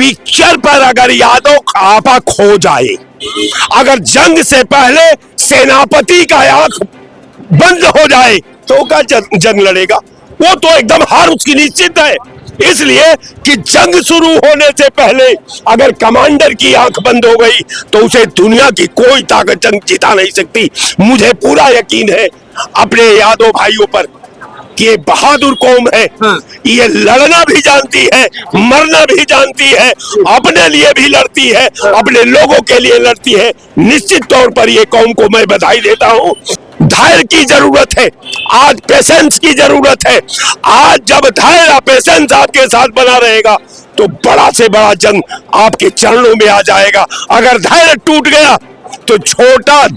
Picture पर अगर यादव आपा खो जाए, अगर जंग से पहले सेनापति का आंख बंद हो जाए तो क्या जंग लड़ेगा? वो तो एकदम हार उसकी निश्चित है। इसलिए कि जंग शुरू होने से पहले अगर कमांडर की आंख बंद हो गई तो उसे दुनिया की कोई ताकत जंग जिता नहीं सकती। मुझे पूरा यकीन है अपने यादव भाइयों पर कि ये बहादुर कौम है। ये लड़ना भी जानती है, मरना भी जानती है, अपने लिए भी लड़ती है, अपने लोगों के लिए लड़ती है। निश्चित तौर पर ये कौम को मैं बधाई देता हूँ। धैर्य की जरूरत है, आज पेशेंस की जरूरत है। आज जब धैर्य पेशेंस आपके साथ बना रहेगा तो बड़ा से बड़ा जंग आपके चरणों में आ जाएगा। अगर धैर्य टूट गया तो छोटा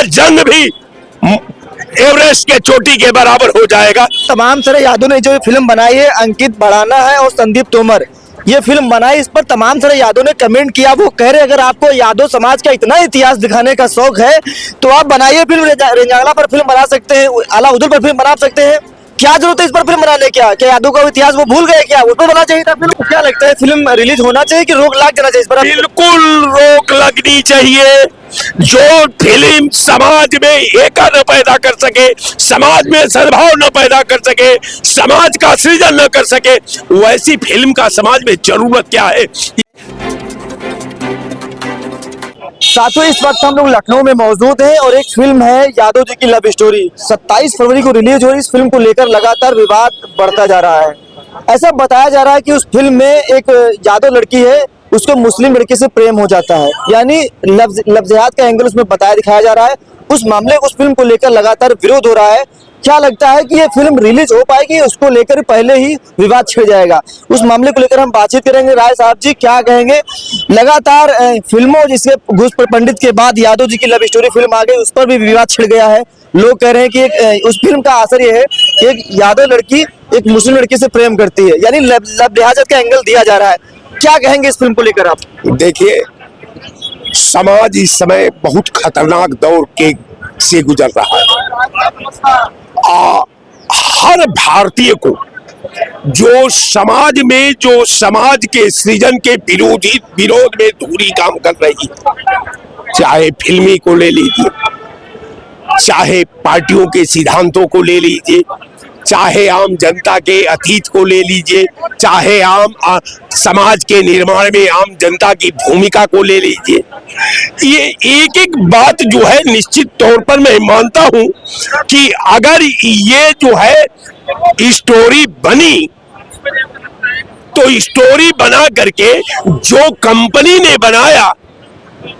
जंग भी एवरेस्ट के चोटी के बराबर हो जाएगा। तमाम सारे यादव ने जो फिल्म बनाई है, अंकित भड़ाना है और संदीप तोमर, ये फिल्म बनाई, इस पर तमाम सारे यादव ने कमेंट किया। वो कह रहे अगर आपको यादव समाज का इतना इतिहास दिखाने का शौक है तो आप बनाइए फिल्म, रेंजागला पर फिल्म बना सकते हैं, आला उदल पर फिल्म बना सकते हैं। क्या जरूरत है इस पर फिल्म बनाने? क्या यादव का इतिहास वो भूल गए क्या? उस पर बना चाहिए था फिल्म। क्या लगता है, फिल्म रिलीज होना चाहिए कि रोक लग जाना चाहिए इस पर? बिल्कुल रोक लगनी चाहिए। जो फिल्म समाज में एकता न पैदा कर सके, समाज में सद्भाव न पैदा कर सके, समाज का सृजन न कर सके, वैसी फिल्म का समाज में जरूरत क्या है? साथियों, इस वक्त हम लोग लखनऊ में मौजूद हैं और एक फिल्म है यादव जी की लव स्टोरी, 27 फरवरी को रिलीज हुई। इस फिल्म को लेकर लगातार विवाद बढ़ता जा रहा है। ऐसा बताया जा रहा है कि उस फिल्म में एक यादव लड़की है, उसको मुस्लिम लड़के से प्रेम हो जाता है, यानी लफ्ज़ियात का एंगल उसमें बताया दिखाया जा रहा है। उस मामले, उस फिल्म को लेकर लगातार विरोध हो रहा है। क्या लगता है कि ये फिल्म रिलीज हो पाएगी, उसको लेकर पहले ही विवाद छिड़ जाएगा? उस मामले को लेकर हम बातचीत करेंगे। राय साहब जी क्या कहेंगे? लगातार फिल्मों जिसके घुस पंडित के बाद यादव जी की लव स्टोरी फिल्म आ गई, उस पर भी विवाद छिड़ गया है। लोग कह रहे हैं कि उस फिल्म का असर ये है कि एक यादव लड़की एक मुस्लिम लड़की से प्रेम करती है, यानी लिहाजत का एंगल दिया जा रहा है। क्या कहेंगे इस फिल्म को लेकर आप? देखिए, समाज इस समय बहुत खतरनाक दौर से गुजर रहा है। हर भारतीय को जो समाज के सृजन के विरोध में धूरी काम कर रही है, चाहे फिल्मी को ले लीजिए, चाहे पार्टियों के सिद्धांतों को ले लीजिए, चाहे आम जनता के अतीत को ले लीजिए, चाहे आम समाज के निर्माण में आम जनता की भूमिका को ले लीजिए, ये एक एक बात जो है निश्चित तौर पर मैं मानता हूं कि अगर ये जो है स्टोरी बनी तो स्टोरी बना करके जो कंपनी ने बनाया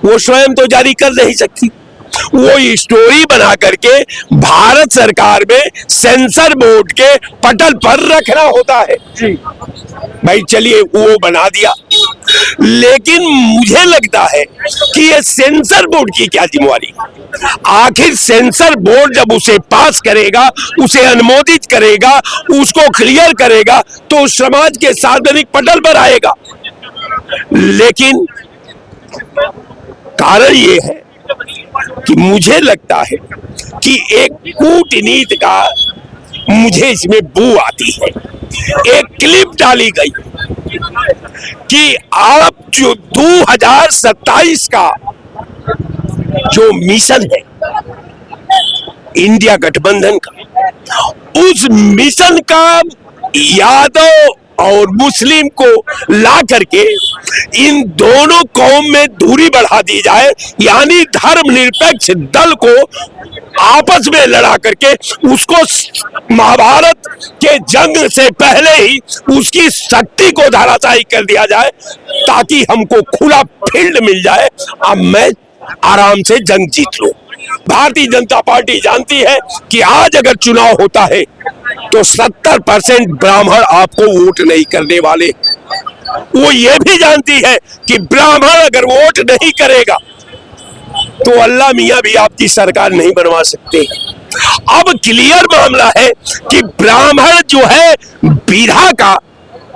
वो स्वयं तो जारी कर नहीं सकती। वो स्टोरी बना करके भारत सरकार में सेंसर बोर्ड के पटल पर रखना होता है। भाई चलिए वो बना दिया, लेकिन मुझे लगता है कि ये सेंसर बोर्ड की क्या जिम्मेवारी? आखिर सेंसर बोर्ड जब उसे पास करेगा, उसे अनुमोदित करेगा, उसको क्लियर करेगा तो समाज के सार्वजनिक पटल पर आएगा। लेकिन कारण ये है कि मुझे लगता है कि एक कूटनीति का मुझे इसमें बू आती है। एक क्लिप डाली गई कि आप जो 2027 का जो मिशन है इंडिया गठबंधन का, उस मिशन का यादव और मुस्लिम को ला करके इन दोनों कौम में दूरी बढ़ा दी जाए, यानी धर्मनिरपेक्ष दल को आपस में लड़ा करके उसको महाभारत के जंग से पहले ही उसकी शक्ति को धराशायी कर दिया जाए ताकि हमको खुला फील्ड मिल जाए, अब मैं आराम से जंग जीत लूं। भारतीय जनता पार्टी जानती है कि आज अगर चुनाव होता है तो 70% ब्राह्मण आपको वोट नहीं करने वाले। वो ये भी जानती है कि ब्राह्मण अगर वोट नहीं करेगा तो अल्लाह मियां भी आपकी सरकार नहीं बनवा सकते। अब क्लियर मामला है कि ब्राह्मण जो है विधा का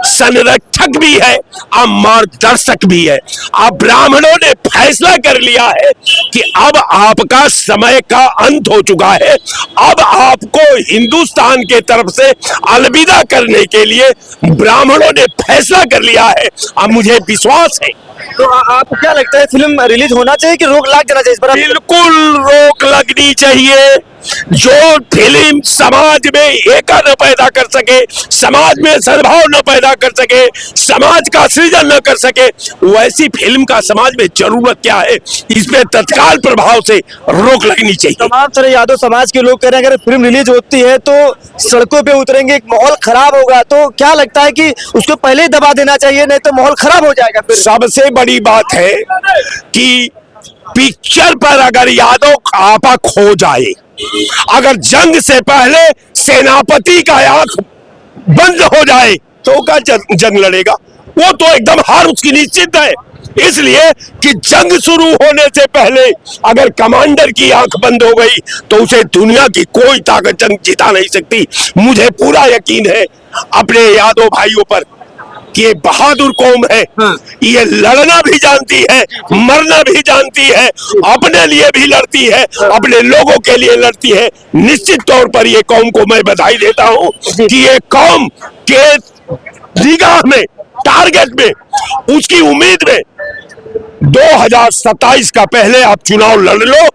संरक्षक भी है और मार्गदर्शक भी है। अब ब्राह्मणों ने फैसला कर लिया है कि अब आपका समय का अंत हो चुका है, अब आपको हिंदुस्तान के तरफ से अलविदा करने के लिए ब्राह्मणों ने फैसला कर लिया है। अब मुझे विश्वास है। तो आपको क्या लगता है, फिल्म रिलीज होना चाहिए कि रोक लग जाना चाहिए इस पर? बिल्कुल रोक लगनी चाहिए। जो फिल्म समाज में एकता न पैदा कर सके, समाज में सद्भाव न पैदा कर सके, समाज का सृजन न कर सके, वैसी फिल्म का समाज में जरूरत क्या है? इसमें तत्काल प्रभाव से रोक लगनी चाहिए। तमाम तरह यादव समाज के लोग कह रहे हैं अगर फिल्म रिलीज होती है तो सड़कों पे उतरेंगे, माहौल खराब होगा। तो क्या लगता है कि उसको पहले ही दबा देना चाहिए, नहीं तो माहौल खराब हो जाएगा फिर? सबसे बड़ी बात है कि पिक्चर पर अगर यादव आपा खो जाए, अगर जंग से पहले सेनापति का आंख बंद हो जाए तो क्या जंग लड़ेगा? वो तो एकदम हार उसकी निश्चित है। इसलिए कि जंग शुरू होने से पहले अगर कमांडर की आंख बंद हो गई तो उसे दुनिया की कोई ताकत जंग जिता नहीं सकती। मुझे पूरा यकीन है अपने यादव भाइयों पर कि ये बहादुर कौम है। ये लड़ना भी जानती है, मरना भी जानती है, अपने लिए भी लड़ती है, अपने लोगों के लिए लड़ती है। निश्चित तौर पर ये कौम को मैं बधाई देता हूँ कि ये कौम के निगाह में, टारगेट में, उसकी उम्मीद में 2027 का पहले आप चुनाव लड़ लो,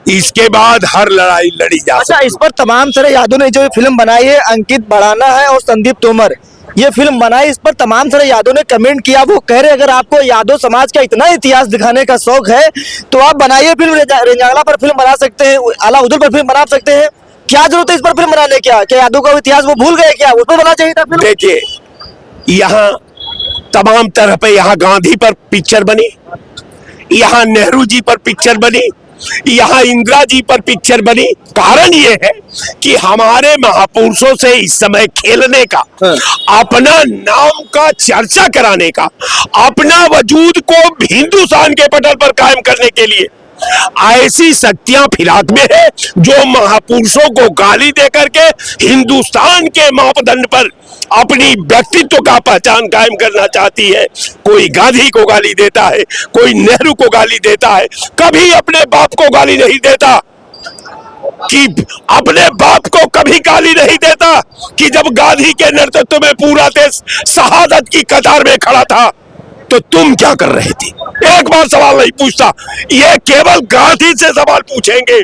इसके बाद हर लड़ाई लड़ी जा सकती। अच्छा, इस पर तमाम तरह यादव ने जो फिल्म बनाई है, अंकित भड़ाना है और संदीप तोमर ये फिल्म बनाई, इस पर तमाम तरह यादव ने कमेंट किया। वो कह रहे अगर आपको यादव समाज का इतना इतिहास दिखाने का शौक है तो आप बनाइए फिल्म, रेंजागला पर फिल्म बना सकते हैं, आला उदल पर फिल्म बना सकते हैं। क्या जरूरत है इस पर फिल्म बनाने? क्या यादव का इतिहास वो भूल गए क्या? उस पर बना चाहिए था फिल्म। देखिए, यहाँ तमाम तरह पे, यहाँ गांधी पर पिक्चर बनी, यहाँ नेहरू जी पर पिक्चर बनी, यहाँ इंदिरा जी पर पिक्चर बनी। कारण ये है कि हमारे महापुरुषों से इस समय खेलने का, अपना नाम का चर्चा कराने का, अपना वजूद को हिंदुस्तान के पटल पर कायम करने के लिए ऐसी शक्तियां फिराक में है जो महापुरुषों को गाली दे करके हिंदुस्तान के मापदंड पर अपनी व्यक्तित्व का पहचान कायम करना चाहती है। कोई गांधी को गाली देता है, कोई नेहरू को गाली देता है, कभी अपने बाप को गाली नहीं देता। कि अपने बाप को कभी गाली नहीं देता कि जब गांधी के नेतृत्व में पूरा देश शहादत की कतार में खड़ा था तो तुम क्या कर रहे थे? एक बार सवाल नहीं पूछता। ये केवल गांधी से सवाल पूछेंगे,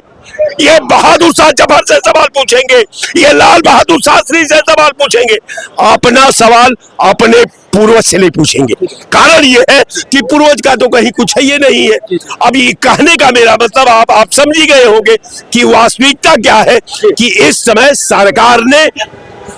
ये बहादुर शाह जफर से सवाल पूछेंगे, ये लाल बहादुर शास्त्री से सवाल पूछेंगे। अपना सवाल अपने पूर्वज से नहीं पूछेंगे। कारण ये है कि पूर्वज का तो कहीं कुछ है ये नहीं है। अब ये कहने का मेरा मतलब आप समझ ही गए होंगे कि वास्तविकता क्या है कि इस समय सरकार ने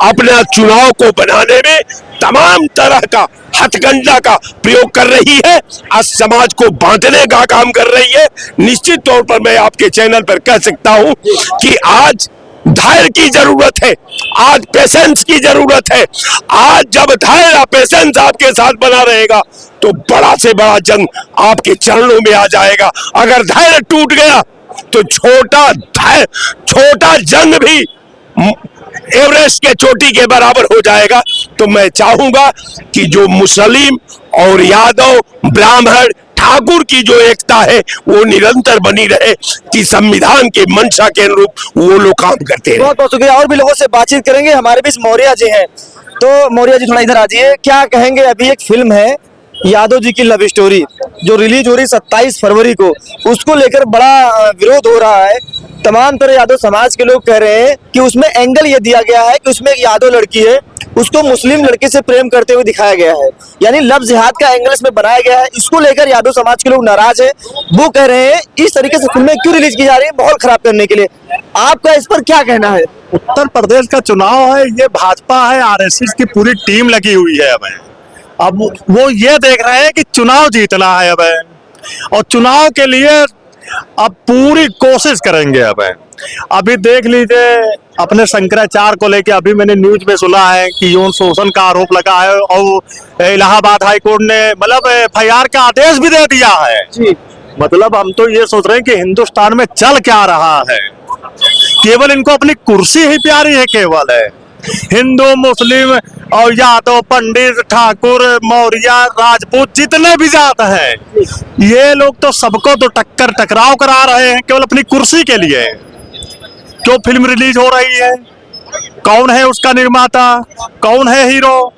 अपना चुनाव को बनाने में तमाम तरह का हथकंडा का प्रयोग कर रही है और समाज को बांटने का काम कर रही है। निश्चित तौर पर मैं आपके चैनल पर कह सकता हूं कि आज धैर्य की जरूरत है, आज पेशेंस की जरूरत है। आज जब धैर्य और पेशेंस आपके साथ बना रहेगा तो बड़ा से बड़ा जंग आपके चरणों में आ जाएगा। अगर धैर्य टूट गया तो छोटा जंग भी एवरेस्ट के चोटी के बराबर हो जाएगा। तो मैं चाहूंगा कि जो मुस्लिम और यादव, ब्राह्मण, ठाकुर की जो एकता है वो निरंतर बनी रहे कि संविधान के मंशा के अनुरूप वो लोग काम करते हैं। बहुत बहुत शुक्रिया। और भी लोगों से बातचीत करेंगे। हमारे बीच मौर्य जी हैं, तो मौर्य जी थोड़ा इधर आ जाइए। क्या कहेंगे, अभी एक फिल्म है यादव जी की लव स्टोरी जो रिलीज हो रही 27 फरवरी को, उसको लेकर बड़ा विरोध हो रहा है। तमाम तरह यादव समाज के लोग कह रहे हैं कि उसमें एंगल ये दिया गया है कि उसमें एक यादव लड़की है, उसको मुस्लिम लड़के से प्रेम करते हुए दिखाया गया है, यानी लव जिहाद का एंगल इसमें बनाया गया है। इसको लेकर यादव समाज के लोग नाराज हैं। वो कह रहे हैं इस तरीके से फिल्में क्यों रिलीज की जा रही है, माहौल खराब करने के लिए। आपका इस पर क्या कहना है? उत्तर प्रदेश का चुनाव है, ये भाजपा है, आरएसएस की पूरी टीम लगी हुई है। अब वो ये देख रहे हैं कि चुनाव जीतना है अब, और चुनाव के लिए अब पूरी कोशिश करेंगे। अब अभी देख लीजिए अपने शंकराचार्य को लेके अभी मैंने न्यूज में सुना है कि यौन शोषण का आरोप लगा है और इलाहाबाद हाई कोर्ट ने मतलब एफआईआर का आदेश भी दे दिया है जी। मतलब हम तो ये सोच रहे हैं कि हिंदुस्तान में चल क्या रहा है। केवल इनको अपनी कुर्सी ही प्यारी है केवल है, हिंदू मुस्लिम और यादव पंडित ठाकुर मौर्य राजपूत जितने भी जात हैं, ये लोग तो सबको तो टकराव करा रहे हैं केवल अपनी कुर्सी के लिए। जो फिल्म रिलीज हो रही है, कौन है उसका निर्माता, कौन है हीरो,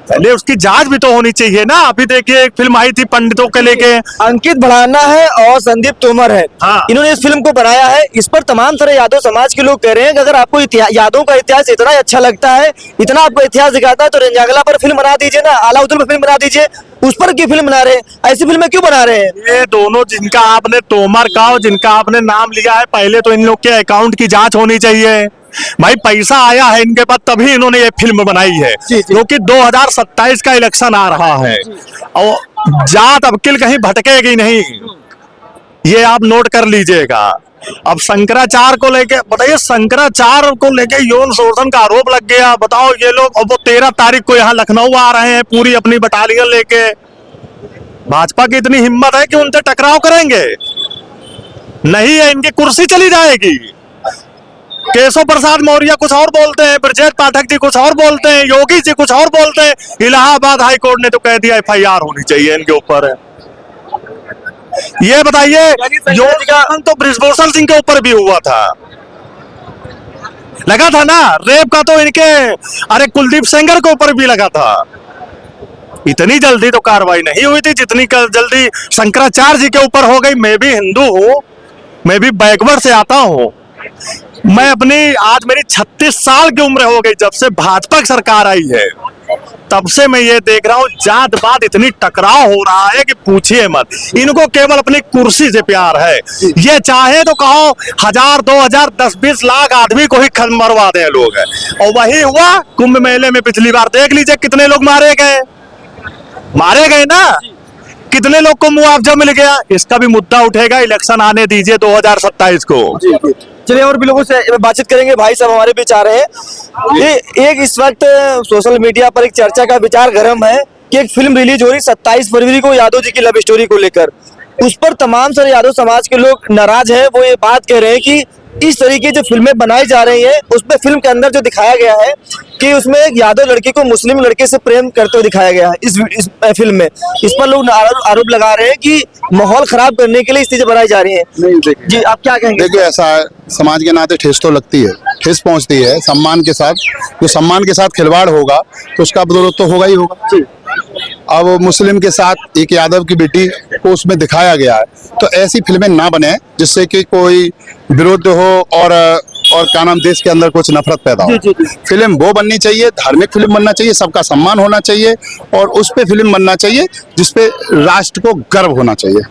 पहले उसकी जांच भी तो होनी चाहिए ना। अभी देखिए एक फिल्म आई थी पंडितों के लेके, अंकित भड़ाना है और संदीप तोमर है, हाँ। इन्होंने इस फिल्म को बनाया है। इस पर तमाम सारे यादव समाज के लोग कह रहे हैं कि अगर आपको यादव का इतिहास इतना अच्छा लगता है, इतना आपको इतिहास दिखाता है, तो रंजागला पर फिल्म बना दीजिए ना, अलाउद्दीन पर फिल्म बना दीजिए। उस पर क्यों फिल्म बना रहे हैं? ऐसी फिल्में क्यों बना रहे हैं? ये दोनों जिनका आपने तोमर का और जिनका आपने नाम लिया है, पहले तो इन लोग के अकाउंट की जांच होनी चाहिए। भाई पैसा आया है इनके पास तभी इन्होंने ये फिल्म बनाई है, क्योंकि 2027 का इलेक्शन आ रहा है और जात अबकिल कहीं भटकेगी नहीं, ये आप नोट कर लीजिएगा। अब शंकराचार्य को लेके बताइए, शंकराचार्य को लेके यौन शोषण का आरोप लग गया। बताओ ये लोग, अब वो 13 तारीख को यहाँ लखनऊ आ रहे हैं पूरी अपनी बटालियन लेके। भाजपा की इतनी हिम्मत है कि उनसे टकराव करेंगे? नहीं है, इनकी कुर्सी चली जाएगी। केशव प्रसाद मौर्य कुछ और बोलते हैं, ब्रजेश पाठक जी कुछ और बोलते हैं, योगी जी कुछ और बोलते हैं। इलाहाबाद हाई कोर्ट ने तो कह दिया FIR होनी चाहिए इनके ऊपर। ये बताइए, यौन तो बृजभूषण सिंह के ऊपर भी हुआ था, लगा था ना। रेप का तो इनके अरे कुलदीप सेंगर के ऊपर भी लगा था। इतनी जल्दी तो कार्रवाई नहीं हुई थी जितनी जल्दी शंकराचार्य जी के ऊपर हो गई। मैं भी हिंदू हूं, मैं भी बैकवर्ड से आता हूं। मैं अपनी आज मेरी 36 साल की उम्र हो गई जब से भाजपा की सरकार आई है, तब से मैं ये देख रहा हूँ जात-पात इतनी टकराव हो रहा है कि पूछिए मत। इनको केवल अपनी कुर्सी से प्यार है। ये चाहे तो कहो 1000, 2000, 10-20 लाख आदमी को ही मरवा दें लोग, और वही हुआ कुंभ मेले में पिछली बार। देख लीजिए कितने लोग मारे गए ना, कितने लोग को मुआवजा मिल गया। इसका भी मुद्दा उठेगा, इलेक्शन आने दीजिए 2027 को। चलिए और भी लोगों से बातचीत करेंगे। भाई साहब हमारे बीच आ रहे हैं। एक इस वक्त सोशल मीडिया पर एक चर्चा का विचार गर्म है कि एक फिल्म रिलीज हो रही 27 फरवरी को यादव जी की लव स्टोरी को लेकर। उस पर तमाम सारे यादव समाज के लोग नाराज हैं। वो ये बात कह रहे हैं कि इस तरीके जो फिल्में बनाई जा रही हैं, उसमें फिल्म के अंदर जो दिखाया गया है कि उसमें एक यादव लड़की को मुस्लिम लड़के से प्रेम करते हुए दिखाया गया है इस फिल्म में। इस पर लोग आरोप लगा रहे हैं कि माहौल खराब करने के लिए इस चीजें बनाई जा रही हैं। नहीं जी आप क्या कहेंगे? देखिए ऐसा है, समाज के नाते ठेस तो लगती है, ठेस पहुंचती है सम्मान के साथ। जो सम्मान के साथ खिलवाड़ होगा तो उसका विरोध तो होगा ही होगा। अब मुस्लिम के साथ एक यादव की बेटी को उसमें दिखाया गया है, तो ऐसी फिल्में ना बने जिससे कि कोई विरोध हो और क्या नाम देश के अंदर कुछ नफरत पैदा हो। फिल्म वो बननी चाहिए, धार्मिक फिल्म बनना चाहिए, सबका सम्मान होना चाहिए और उस पे फिल्म बनना चाहिए जिसपे राष्ट्र को गर्व होना चाहिए।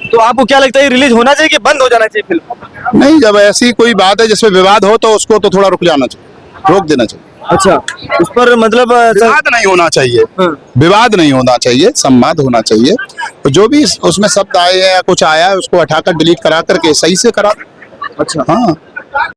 तो आपको क्या लगता है, रिलीज होना चाहिए कि बंद हो जाना चाहिए फिल्म? नहीं, जब ऐसी कोई बात है जिसमें विवाद हो तो उसको तो थोड़ा रुक जाना चाहिए, रोक देना चाहिए। अच्छा, उस पर मतलब विवाद नहीं होना चाहिए, विवाद नहीं होना चाहिए, संवाद होना चाहिए। तो जो भी उसमें शब्द आए हैं या कुछ आया है उसको हटाकर डिलीट करा करके सही से करा। अच्छा हाँ,